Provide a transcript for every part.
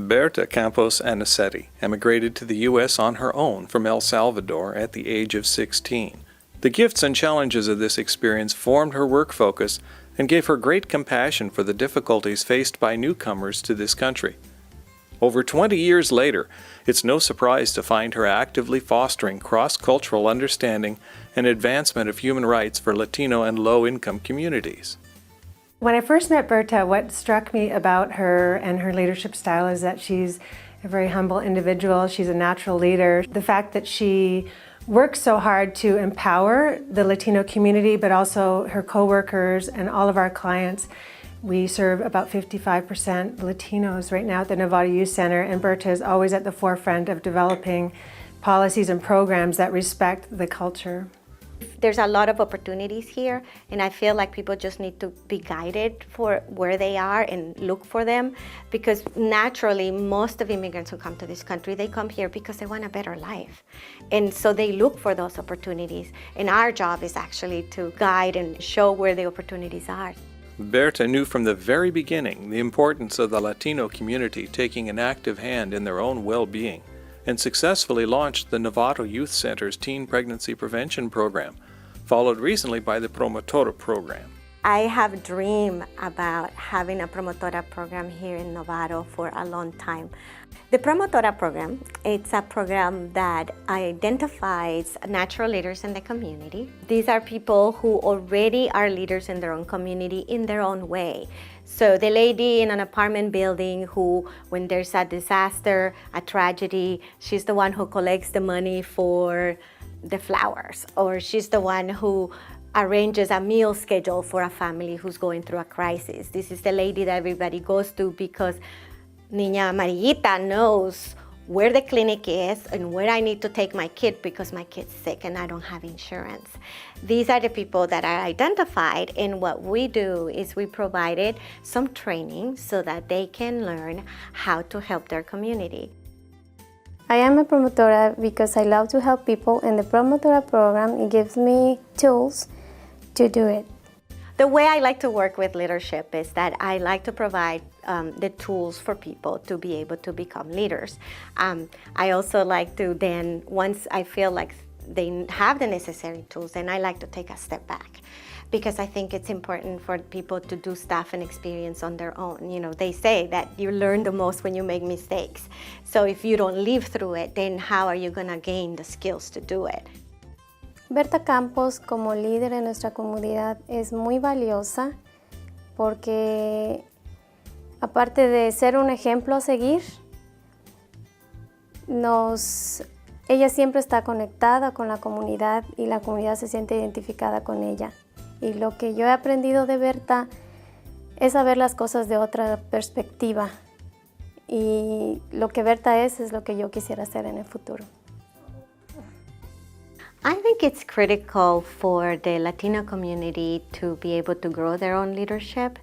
Berta Campos-Anicetti emigrated to the U.S. on her own from El Salvador at the age of 16. The gifts and challenges of this experience formed her work focus and gave her great compassion for the difficulties faced by newcomers to this country. Over 20 years later, it's no surprise to find her actively fostering cross-cultural understanding and advancement of human rights for Latino and low-income communities. When I first met Berta, what struck me about her and her leadership style is that she's a very humble individual. She's a natural leader. The fact that she works so hard to empower the Latino community, but also her coworkers and all of our clients. We serve about 55% Latinos right now at the Novato Youth Center, and Berta is always at the forefront of developing policies and programs that respect the culture. There's a lot of opportunities here, and I feel like people just need to be guided for where they are and look for them, because naturally most of immigrants who come to this country, they come here because they want a better life. And so they look for those opportunities, and our job is actually to guide and show where the opportunities are. Berta knew from the very beginning the importance of the Latino community taking an active hand in their own well-being, and successfully launched the Novato Youth Center's Teen Pregnancy Prevention Program, followed recently by the Promotora Program. I have dreamed about having a Promotora program here in Novato for a long time. The Promotora program, it's a program that identifies natural leaders in the community. These are people who already are leaders in their own community in their own way. So the lady in an apartment building who, when there's a disaster, a tragedy, she's the one who collects the money for the flowers, or she's the one who arranges a meal schedule for a family who's going through a crisis. This is the lady that everybody goes to because Niña Amarillita knows where the clinic is and where I need to take my kid because my kid's sick and I don't have insurance. These are the people that are identified, and what we do is we provided some training so that they can learn how to help their community. I am a promotora because I love to help people, and the Promotora program, it gives me tools to do it. The way I like to work with leadership is that I like to provide the tools for people to be able to become leaders. I also like to then, once I feel like they have the necessary tools, then I like to take a step back, because I think it's important for people to do stuff and experience on their own. You know, they say that you learn the most when you make mistakes. So if you don't live through it, then how are you going to gain the skills to do it? Berta Campos, como líder en nuestra comunidad, es muy valiosa porque, aparte de ser un ejemplo a seguir, ella siempre está conectada con la comunidad y la comunidad se siente identificada con ella. Y lo que yo he aprendido de Berta es ver las cosas de otra perspectiva. Y lo que Berta es lo que yo quisiera hacer en el futuro. I think it's critical for the Latino community to be able to grow their own leadership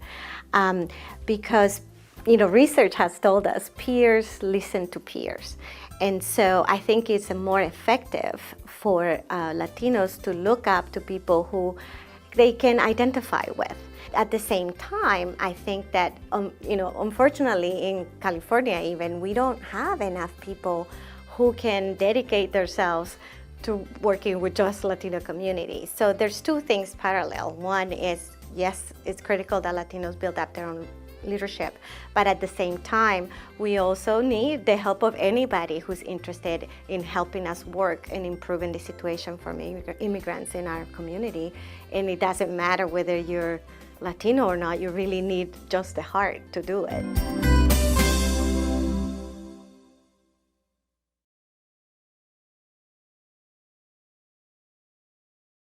because, you know, research has told us peers listen to peers. And so I think it's more effective for Latinos to look up to people who they can identify with. At the same time, I think that, you know, unfortunately in California even, we don't have enough people who can dedicate themselves to working with just Latino communities. So there's two things parallel. One is, yes, it's critical that Latinos build up their own leadership, but at the same time, we also need the help of anybody who's interested in helping us work and improving the situation for immigrants in our community. And it doesn't matter whether you're Latino or not, you really need just the heart to do it.